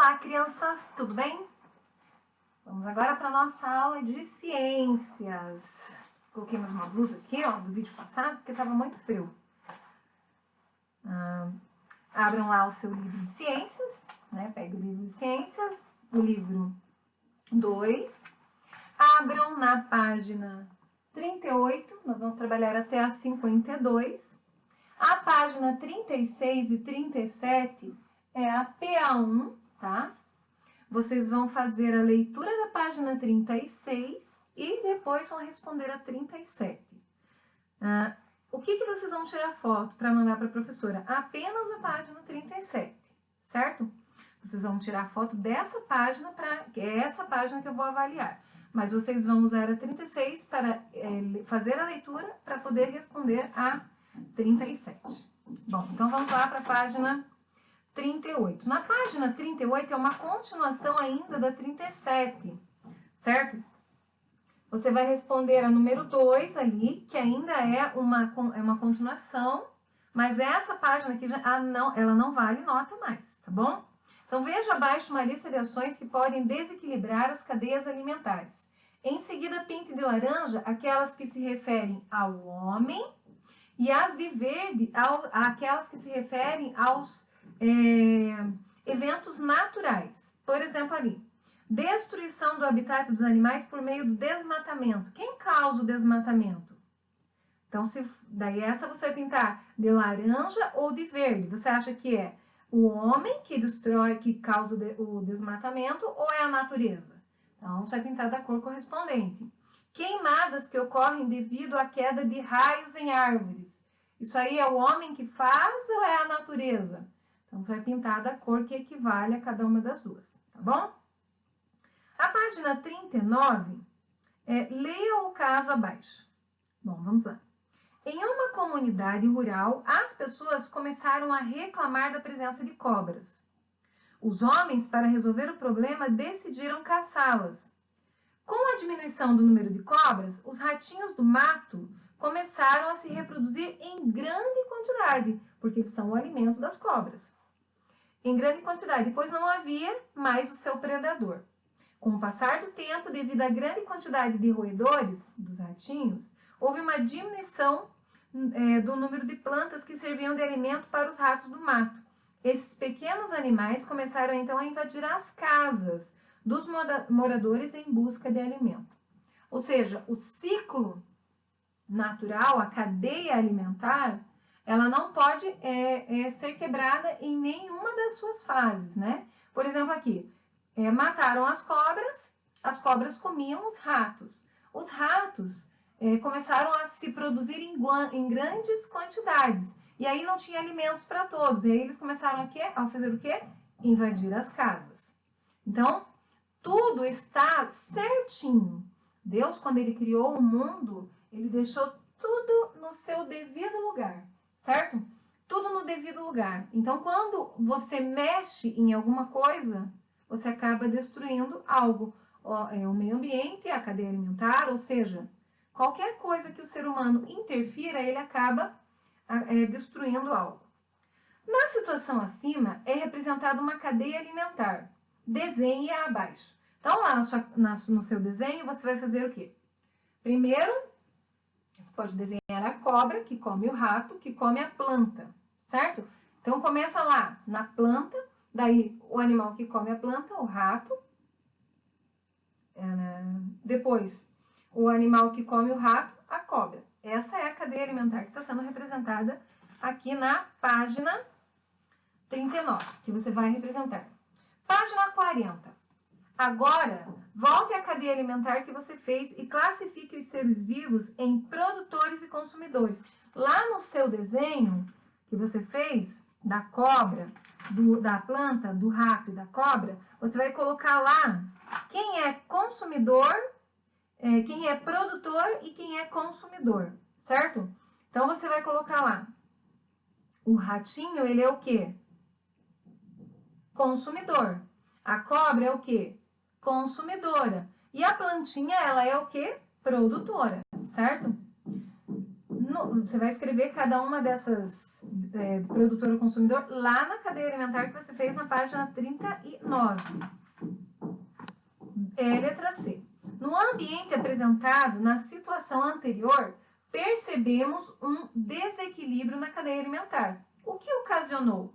Olá, crianças, tudo bem? Vamos agora para a nossa aula de ciências. Coloquei mais uma blusa aqui, ó, do vídeo passado, porque estava muito frio. Abram lá o seu livro de ciências, né? Pegue o livro de ciências, o livro 2. Abram na página 38, nós vamos trabalhar até a 52. A página 36 e 37 é a PA1, tá? Vocês vão fazer a leitura da página 36 e depois vão responder a 37. O que vocês vão tirar foto para mandar para a professora? Apenas a página 37, certo? Vocês vão tirar foto dessa página, que é essa página que eu vou avaliar. Mas vocês vão usar a 36 para fazer a leitura para poder responder a 37. Bom, então vamos lá para a página 38. Na página 38 é uma continuação ainda da 37, certo? Você vai responder a número 2 ali, que ainda é uma continuação, mas essa página aqui, ela não vale nota mais, tá bom? Então, veja abaixo uma lista de ações que podem desequilibrar as cadeias alimentares. Em seguida, pinte de laranja aquelas que se referem ao homem e as de verde, aquelas que se referem aos eventos naturais. Por exemplo, ali, destruição do habitat dos animais por meio do desmatamento. Quem causa o desmatamento? Então, daí essa você vai pintar de laranja ou de verde. Você acha que é o homem que destrói, que causa o desmatamento, ou é a natureza? Então, você vai pintar da cor correspondente. Queimadas que ocorrem devido à queda de raios em árvores. Isso aí é o homem que faz ou é a natureza? Então, você vai pintar da cor que equivale a cada uma das duas, tá bom? A página 39, leia o caso abaixo. Bom, vamos lá. Em uma comunidade rural, as pessoas começaram a reclamar da presença de cobras. Os homens, para resolver o problema, decidiram caçá-las. Com a diminuição do número de cobras, os ratinhos do mato começaram a se reproduzir em grande quantidade, porque eles são o alimento das cobras. Em grande quantidade, pois não havia mais o seu predador. Com o passar do tempo, devido à grande quantidade de roedores dos ratinhos, houve uma diminuição do número de plantas que serviam de alimento para os ratos do mato. Esses pequenos animais começaram então a invadir as casas dos moradores em busca de alimento. Ou seja, o ciclo natural, a cadeia alimentar, ela não pode ser quebrada em nenhuma das suas fases, né? Por exemplo, aqui, mataram as cobras comiam os ratos. Os ratos começaram a se produzir em grandes quantidades. E aí não tinha alimentos para todos. E aí eles começaram a fazer o quê? Invadir as casas. Então, tudo está certinho. Deus, quando ele criou o mundo, ele deixou tudo no seu devido lugar, certo? Tudo no devido lugar. Então, quando você mexe em alguma coisa, você acaba destruindo algo. O meio ambiente, a cadeia alimentar, ou seja, qualquer coisa que o ser humano interfira, ele acaba destruindo algo. Na situação acima, é representada uma cadeia alimentar. Desenhe abaixo. Então, lá no seu desenho, você vai fazer o quê? Primeiro, você pode desenhar a cobra, que come o rato, que come a planta, certo? Então, começa lá na planta, daí o animal que come a planta, o rato. Depois, o animal que come o rato, a cobra. Essa é a cadeia alimentar que está sendo representada aqui na página 39, que você vai representar. Página 40. Agora, volte à cadeia alimentar que você fez e classifique os seres vivos em produtores e consumidores. Lá no seu desenho que você fez, da cobra, da planta, do rato e da cobra, você vai colocar lá quem é consumidor, quem é produtor e quem é consumidor, certo? Então, você vai colocar lá, o ratinho, ele é o quê? Consumidor. A cobra é o quê? Consumidora. E a plantinha, ela é o quê? Produtora, certo? Você vai escrever cada uma do produtor ao consumidor lá na cadeia alimentar que você fez na página 39. Letra C. No ambiente apresentado na situação anterior, percebemos um desequilíbrio na cadeia alimentar. O que ocasionou?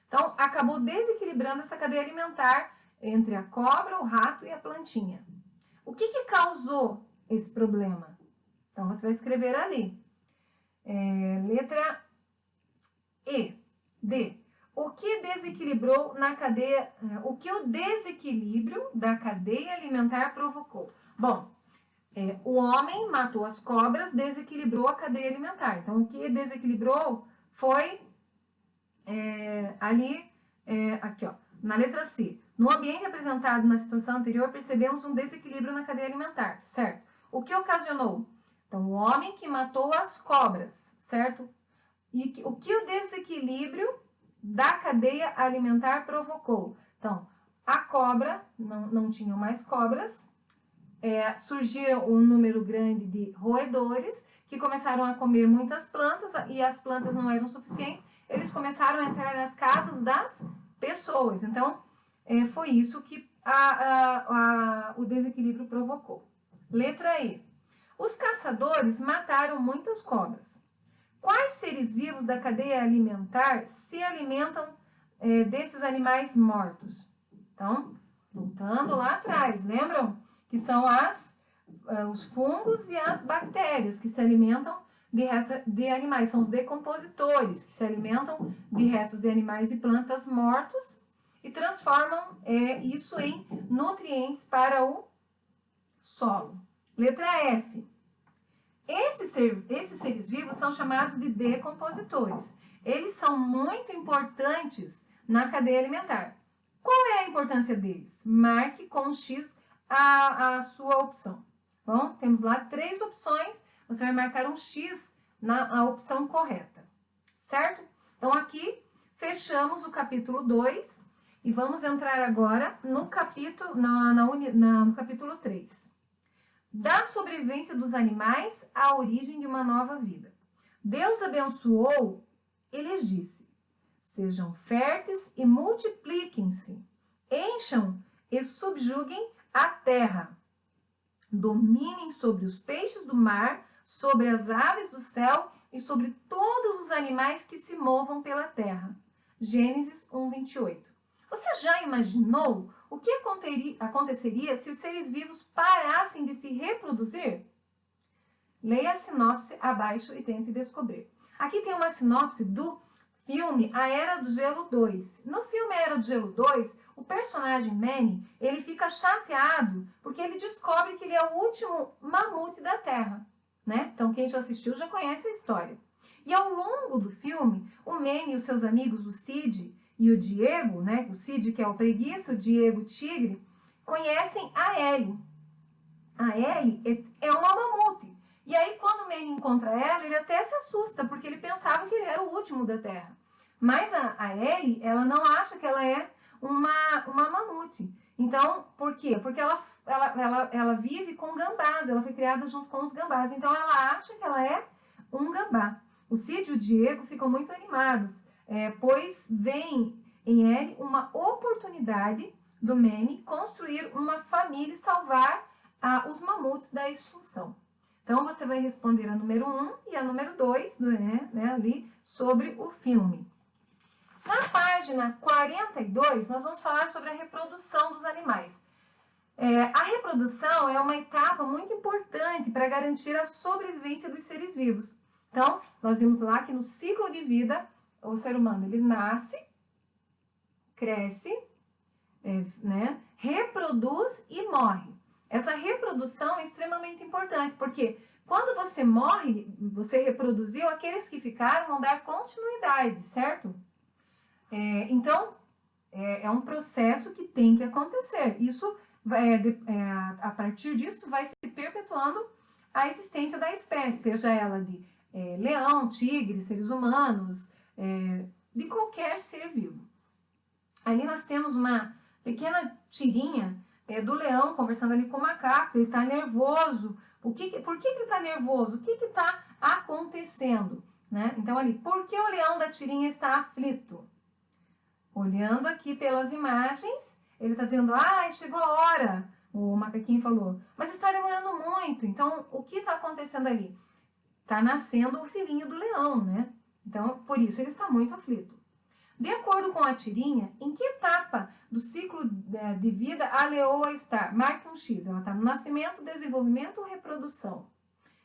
Então, acabou desequilibrando essa cadeia alimentar entre a cobra, o rato e a plantinha. O que causou esse problema? Então, você vai escrever ali. Letra E. D. O desequilibrou na cadeia, o que o desequilíbrio da cadeia alimentar provocou? Bom, o homem matou as cobras, desequilibrou a cadeia alimentar. Então, o que desequilibrou foi aqui, ó, na letra C. No ambiente apresentado na situação anterior, percebemos um desequilíbrio na cadeia alimentar, certo? O que ocasionou? Então, o homem que matou as cobras, certo? E o que o desequilíbrio da cadeia alimentar provocou? Então, a cobra, não tinham mais cobras, surgiram um número grande de roedores que começaram a comer muitas plantas e as plantas não eram suficientes, eles começaram a entrar nas casas das pessoas. Então, foi isso que o desequilíbrio provocou. Letra E. Os caçadores mataram muitas cobras. Quais seres vivos da cadeia alimentar se alimentam desses animais mortos? Então, voltando lá atrás, lembram? Que são os fungos e as bactérias que se alimentam de animais. São os decompositores que se alimentam de restos de animais e plantas mortos e transformam isso em nutrientes para o solo. Letra F. Esses seres vivos são chamados de decompositores. Eles são muito importantes na cadeia alimentar. Qual é a importância deles? Marque com X a sua opção. Bom, temos lá 3 opções. Você vai marcar um X na opção correta. Certo? Então, aqui fechamos o capítulo 2 e vamos entrar agora no capítulo, no capítulo 3. Da sobrevivência dos animais à origem de uma nova vida. Deus abençoou e lhes disse: sejam férteis e multipliquem-se, encham e subjuguem a terra, dominem sobre os peixes do mar, sobre as aves do céu e sobre todos os animais que se movam pela terra. Gênesis 1:28. Você já imaginou o que aconteceria se os seres vivos parassem de se reproduzir? Leia a sinopse abaixo e tente descobrir. Aqui tem uma sinopse do filme A Era do Gelo 2. No filme A Era do Gelo 2, o personagem Manny, ele fica chateado porque ele descobre que ele é o último mamute da Terra, né? Então, quem já assistiu já conhece a história. E ao longo do filme, o Manny e os seus amigos, o Sid e o Diego, né? O Sid, que é o preguiça, o Diego, o tigre, conhecem a Ellie. A Ellie é uma mamute. E aí, quando o Manny encontra ela, ele até se assusta, porque ele pensava que ele era o último da Terra. Mas a Ellie, ela não acha que ela é uma mamute. Então, por quê? Porque ela vive com gambás, ela foi criada junto com os gambás. Então, ela acha que ela é um gambá. O Sid e o Diego ficam muito animados, pois vem em Ellie uma oportunidade do Manny construir uma família e salvar os mamutes da extinção. Então, você vai responder a número 1 e a número 2, ali, sobre o filme. Na página 42, nós vamos falar sobre a reprodução dos animais. A reprodução é uma etapa muito importante para garantir a sobrevivência dos seres vivos. Então, nós vimos lá que no ciclo de vida, o ser humano, ele nasce, cresce, reproduz e morre. Essa reprodução é extremamente importante, porque quando você morre, você reproduziu, aqueles que ficaram vão dar continuidade, certo? Então, é um processo que tem que acontecer. Isso, a partir disso, vai se perpetuando a existência da espécie, seja ela de leão, tigre, seres humanos, de qualquer ser vivo. Ali nós temos uma pequena tirinha do leão conversando ali com o macaco. Ele está nervoso. Por que ele está nervoso? O que está acontecendo? né? Então, ali, por que o leão da tirinha está aflito? Olhando aqui pelas imagens, ele está dizendo, ah, chegou a hora, o macaquinho falou, mas está demorando muito. Então, o que está acontecendo ali? Está nascendo o filhinho do leão, né? Então, por isso ele está muito aflito. De acordo com a tirinha, em que etapa do ciclo de vida a leoa está? Marque um X. Ela está no nascimento, desenvolvimento ou reprodução?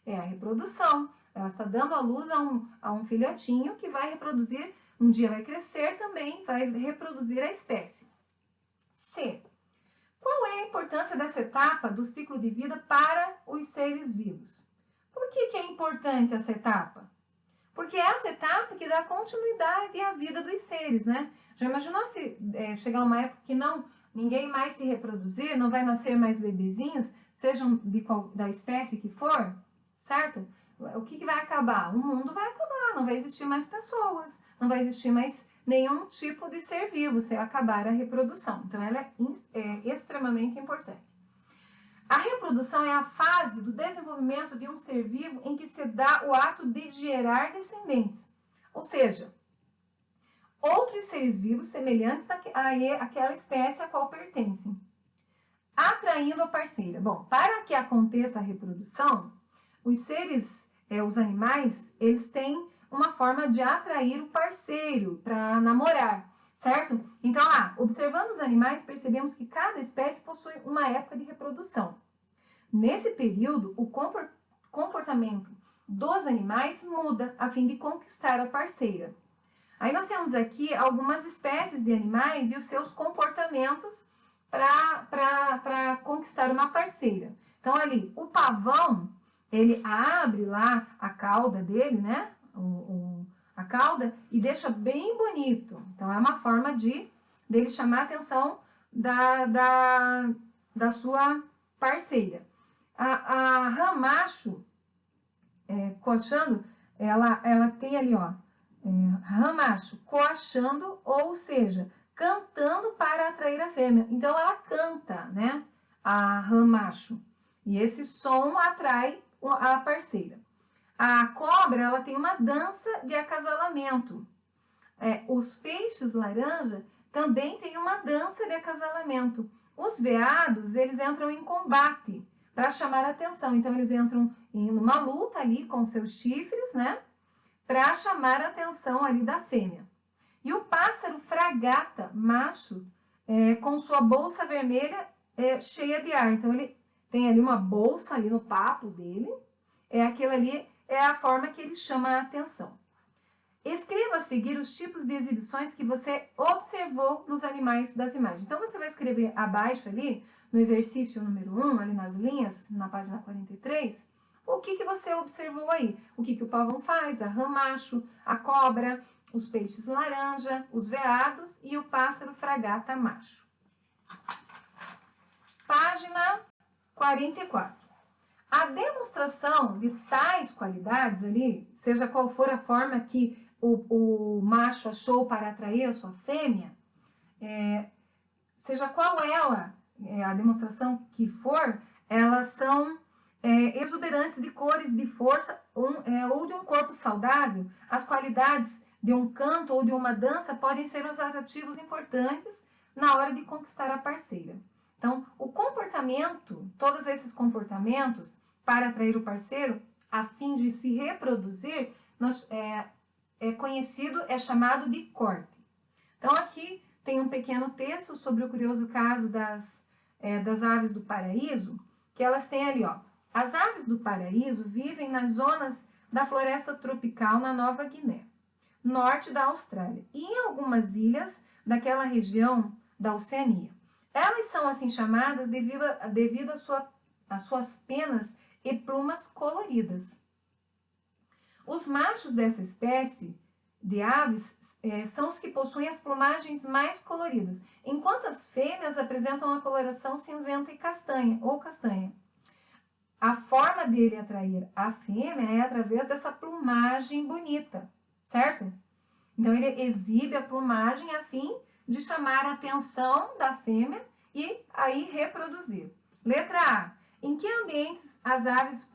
É a reprodução. Ela está dando à luz a um filhotinho que vai reproduzir, um dia vai crescer também, vai reproduzir a espécie. C. Qual é a importância dessa etapa do ciclo de vida para os seres vivos? Por que é importante essa etapa? Porque é essa etapa que dá continuidade à vida dos seres, né? Já imaginou se chegar uma época que ninguém mais se reproduzir, não vai nascer mais bebezinhos, sejam da espécie que for, certo? O que vai acabar? O mundo vai acabar, não vai existir mais pessoas, não vai existir mais nenhum tipo de ser vivo se acabar a reprodução. Então, ela é extremamente importante. A reprodução é a fase do desenvolvimento de um ser vivo em que se dá o ato de gerar descendentes. Ou seja, outros seres vivos semelhantes àquela espécie a qual pertencem. Atraindo a parceira. Bom, para que aconteça a reprodução, os animais, eles têm uma forma de atrair o parceiro para namorar, certo? Então, observando os animais, percebemos que cada espécie possui uma época de reprodução. Nesse período, o comportamento dos animais muda a fim de conquistar a parceira. Aí nós temos aqui algumas espécies de animais e os seus comportamentos para conquistar uma parceira. Então, ali, o pavão, ele abre lá a cauda dele, né? A cauda, e deixa bem bonito. Então, é uma forma dele chamar a atenção da sua parceira. A rã macho, coachando, ela tem ali, ó, rã macho, coachando, ou seja, cantando para atrair a fêmea. Então, ela canta, né? A rã macho. E esse som atrai a parceira. A cobra, ela tem uma dança de acasalamento. Os peixes laranja também têm uma dança de acasalamento. Os veados, eles entram em combate para chamar a atenção. Então, eles entram em uma luta ali com seus chifres, né? Para chamar a atenção ali da fêmea. E o pássaro fragata, macho, com sua bolsa vermelha cheia de ar. Então, ele tem ali uma bolsa ali no papo dele. Aquilo ali é a forma que ele chama a atenção. Escreva a seguir os tipos de exibições que você observou nos animais das imagens. Então, você vai escrever abaixo ali, no exercício número 1, ali nas linhas, na página 43, o que você observou aí. O que o pavão faz, a rã macho, a cobra, os peixes laranja, os veados e o pássaro fragata macho. Página 44. A demonstração de tais qualidades ali, seja qual for a forma que o macho achou para atrair a sua fêmea, seja qual a demonstração que for, elas são exuberantes de cores, de força ou de um corpo saudável. As qualidades de um canto ou de uma dança podem ser os atrativos importantes na hora de conquistar a parceira. Então, o comportamento, todos esses comportamentos para atrair o parceiro, a fim de se reproduzir, é chamado de corte. Então, aqui tem um pequeno texto sobre o curioso caso das aves do paraíso, que elas têm ali, ó. As aves do paraíso vivem nas zonas da floresta tropical na Nova Guiné, norte da Austrália, e em algumas ilhas daquela região da Oceania. Elas são assim chamadas devido às suas penas e plumas coloridas. Os machos dessa espécie de aves são os que possuem as plumagens mais coloridas, enquanto as fêmeas apresentam a coloração cinzenta e castanha, ou castanha. A forma dele atrair a fêmea é através dessa plumagem bonita, certo? Então, ele exibe a plumagem a fim de chamar a atenção da fêmea e aí reproduzir. Letra A. Em que ambientes as aves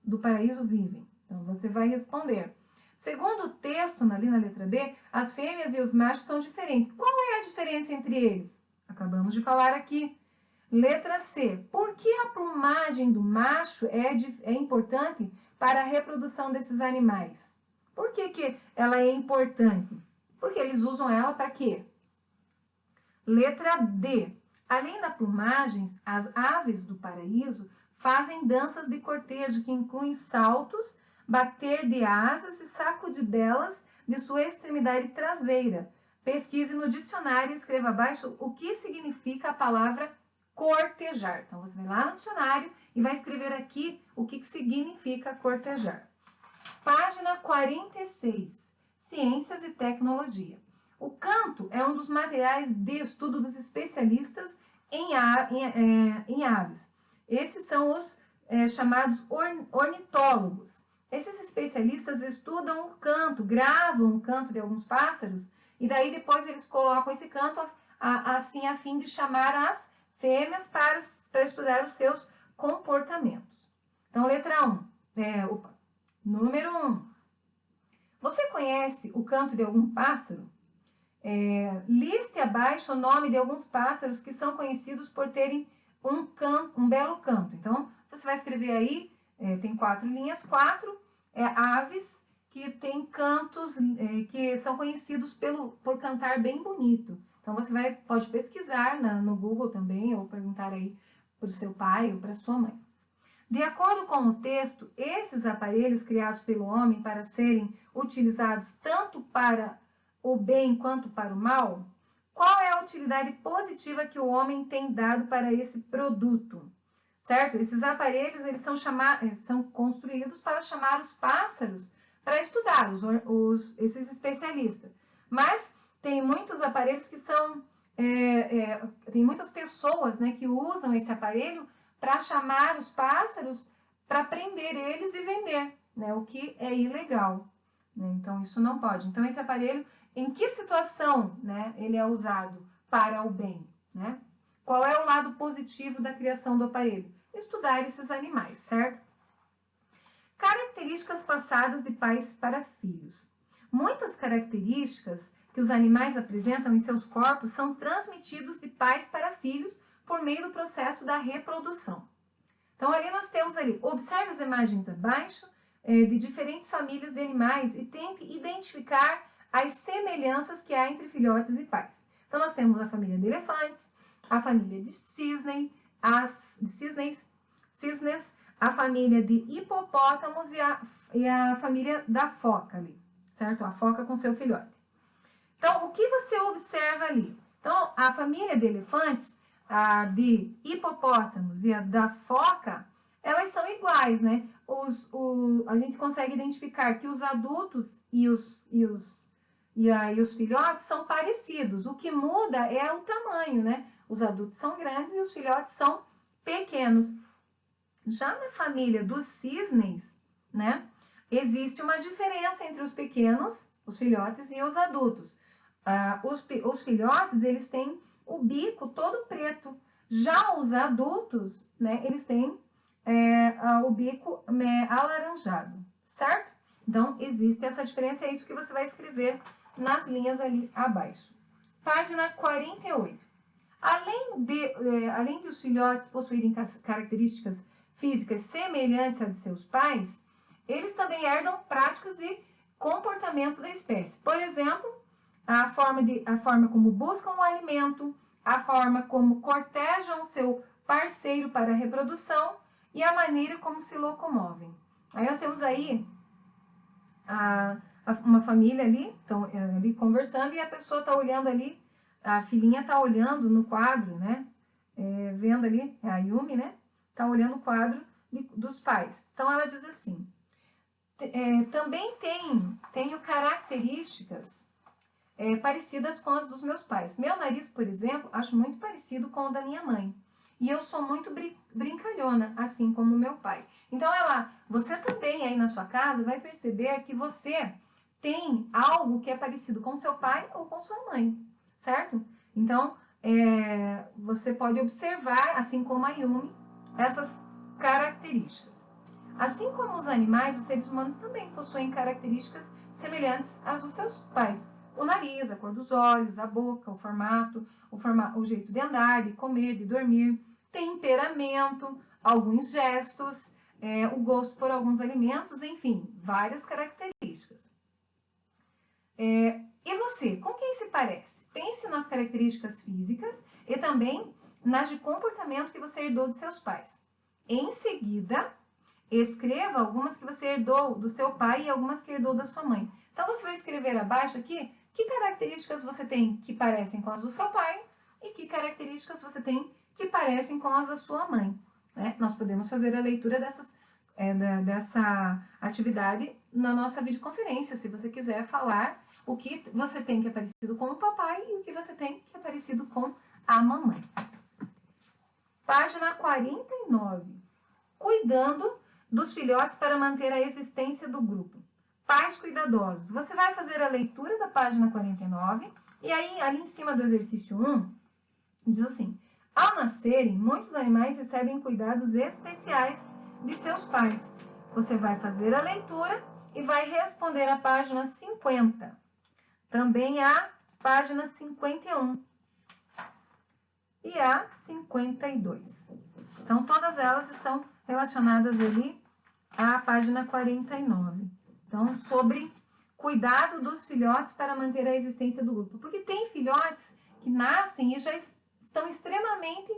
do paraíso vivem? Então, você vai responder. Segundo o texto, ali na letra B, as fêmeas e os machos são diferentes. Qual é a diferença entre eles? Acabamos de falar aqui. Letra C. Por que a plumagem do macho é importante para a reprodução desses animais? Por que ela é importante? Porque eles usam ela para quê? Letra D. Além da plumagem, as aves do paraíso fazem danças de cortejo que incluem saltos, bater de asas e sacudidelas de sua extremidade traseira. Pesquise no dicionário e escreva abaixo o que significa a palavra cortejar. Então, você vai lá no dicionário e vai escrever aqui o que significa cortejar. Página 46. Ciências e tecnologia. O canto é um dos materiais de estudo dos especialistas em aves. Esses são os chamados ornitólogos. Esses especialistas estudam o canto, gravam o canto de alguns pássaros e daí depois eles colocam esse canto assim a fim de chamar as fêmeas para estudar os seus comportamentos. Então, letra 1. Número 1. Você conhece o canto de algum pássaro? Liste abaixo o nome de alguns pássaros que são conhecidos por terem um belo canto. Então, você vai escrever aí, tem 4 linhas, 4 aves que têm cantos que são conhecidos por cantar bem bonito. Então, você pode pesquisar no Google também, ou perguntar aí para o seu pai ou para a sua mãe. De acordo com o texto, esses aparelhos criados pelo homem para serem utilizados tanto para o bem quanto para o mal, qual é a utilidade positiva que o homem tem dado para esse produto? Certo? Esses aparelhos eles são construídos para chamar os pássaros para estudar, esses especialistas. Mas tem muitos aparelhos que são... tem muitas pessoas, né, que usam esse aparelho para chamar os pássaros, para prender eles e vender, né, o que é ilegal. Né? Então, isso não pode. Então, esse aparelho, em que situação, né, ele é usado para o bem? Né? Qual é o lado positivo da criação do aparelho? Estudar esses animais, certo? Características passadas de pais para filhos. Muitas características que os animais apresentam em seus corpos são transmitidos de pais para filhos por meio do processo da reprodução. Então, ali nós temos ali, observe as imagens abaixo, de diferentes famílias de animais e tente identificar as semelhanças que há entre filhotes e pais. Então, nós temos a família de elefantes, a família de cisnes, a família de hipopótamos e a família da foca ali, certo? A foca com seu filhote. Então, o que você observa ali? Então, a família de elefantes, a de hipopótamos e a da foca, elas são iguais, né? A gente consegue identificar que os adultos e os filhotes são parecidos. O que muda é o tamanho, né? Os adultos são grandes e os filhotes são pequenos. Já na família dos cisnes, né? Existe uma diferença entre os pequenos, os filhotes, e os adultos. Os filhotes, eles têm o bico todo preto. Já os adultos, né, eles têm o bico alaranjado, certo? Então, existe essa diferença, é isso que você vai escrever nas linhas ali abaixo. Página 48. Além de os filhotes possuírem características físicas semelhantes às de seus pais, eles também herdam práticas e comportamentos da espécie. Por exemplo, a forma como buscam o alimento, a forma como cortejam seu parceiro para a reprodução e a maneira como se locomovem. Aí nós temos aí uma família ali, estão ali conversando e a pessoa está olhando ali, a filhinha está olhando no quadro, né? Vendo ali, é a Yumi, né? Está olhando o quadro dos pais. Então ela diz assim, também tenho características parecidas com as dos meus pais. Meu nariz, por exemplo, acho muito parecido com o da minha mãe. E eu sou muito brincalhona, assim como meu pai. Então, você também aí na sua casa vai perceber que você tem algo que é parecido com seu pai ou com sua mãe, certo? Então, você pode observar, assim como a Yumi, essas características. Assim como os animais, os seres humanos também possuem características semelhantes às dos seus pais. O nariz, a cor dos olhos, a boca, o formato, o jeito de andar, de comer, de dormir, temperamento, alguns gestos, o gosto por alguns alimentos, enfim, várias características. E você, com quem se parece? Pense nas características físicas e também nas de comportamento que você herdou de seus pais. Em seguida, escreva algumas que você herdou do seu pai e algumas que herdou da sua mãe. Então, você vai escrever abaixo aqui que características você tem que parecem com as do seu pai e que características você tem que parecem com as da sua mãe. Né? Nós podemos fazer a leitura dessa atividade na nossa videoconferência, se você quiser falar o que você tem que é parecido com o papai e o que você tem que é parecido com a mamãe. Página 49. Cuidando dos filhotes para manter a existência do grupo. Pais cuidadosos. Você vai fazer a leitura da página 49 e aí, ali em cima do exercício 1, diz assim: ao nascerem, muitos animais recebem cuidados especiais de seus pais. Você vai fazer a leitura e vai responder a página 50. Também a página 51 e a 52. Então, todas elas estão relacionadas ali à página 49. Então, sobre cuidado dos filhotes para manter a existência do grupo. Porque tem filhotes que nascem e já estão extremamente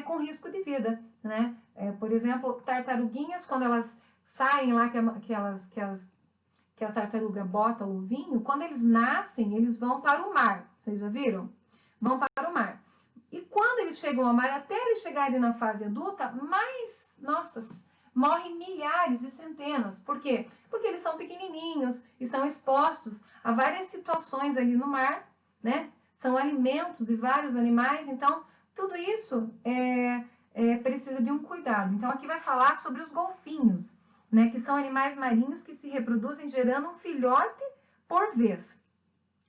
com risco de vida, né? Por exemplo, tartaruguinhas, quando elas saem lá, que a tartaruga bota o ovinho, quando eles nascem, eles vão para o mar. Vocês já viram? Vão para o mar. E quando eles chegam ao mar, até eles chegarem na fase adulta, morrem milhares e centenas. Por quê? Porque eles são pequenininhos, estão expostos a várias situações ali no mar, né? São alimentos de vários animais, então tudo isso precisa de um cuidado. Então aqui vai falar sobre os golfinhos, né? Que são animais marinhos que se reproduzem gerando um filhote por vez.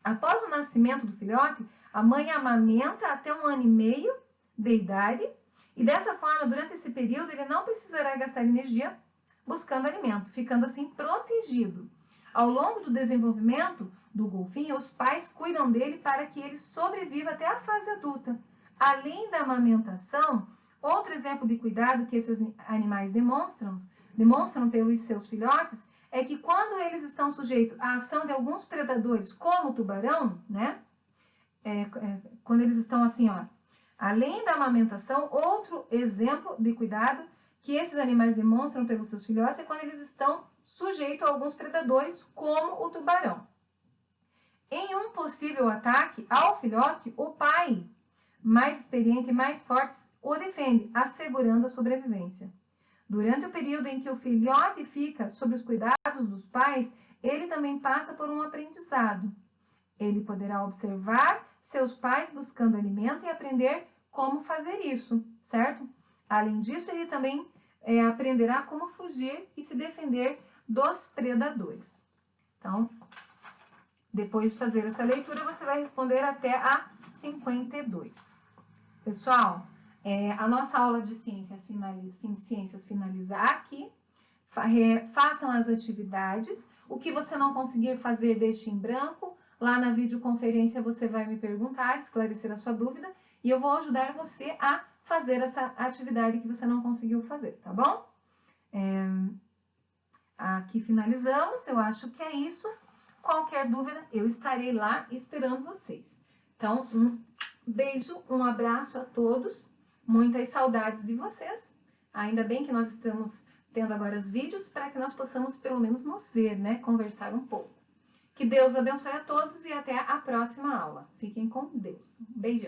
Após o nascimento do filhote, a mãe amamenta até 1 ano e meio de idade e dessa forma, durante esse período, ele não precisará gastar energia buscando alimento, ficando assim protegido. Ao longo do desenvolvimento do golfinho, os pais cuidam dele para que ele sobreviva até a fase adulta. Além da amamentação, outro exemplo de cuidado que esses animais demonstram pelos seus filhotes é que quando eles estão sujeitos à ação de alguns predadores, como o tubarão, né? Quando eles estão assim, ó, além da amamentação, outro exemplo de cuidado que esses animais demonstram pelos seus filhotes é quando eles estão sujeitos a alguns predadores, como o tubarão. Em um possível ataque ao filhote, o pai, mais experiente e mais forte, o defende, assegurando a sobrevivência. Durante o período em que o filhote fica sob os cuidados dos pais, ele também passa por um aprendizado. Ele poderá observar seus pais buscando alimento e aprender como fazer isso, certo? Além disso, ele também aprenderá como fugir e se defender dos predadores. Então, depois de fazer essa leitura, você vai responder até a 52. Pessoal, a nossa aula de ciências finaliza aqui. Façam as atividades. O que você não conseguir fazer, deixe em branco. Lá na videoconferência você vai me perguntar, esclarecer a sua dúvida, e eu vou ajudar você a fazer essa atividade que você não conseguiu fazer, tá bom? Aqui finalizamos, eu acho que é isso. Qualquer dúvida, eu estarei lá esperando vocês. Então, um beijo, um abraço a todos, muitas saudades de vocês. Ainda bem que nós estamos tendo agora os vídeos para que nós possamos pelo menos nos ver, né? Conversar um pouco. Que Deus abençoe a todos e até a próxima aula. Fiquem com Deus. Um beijão.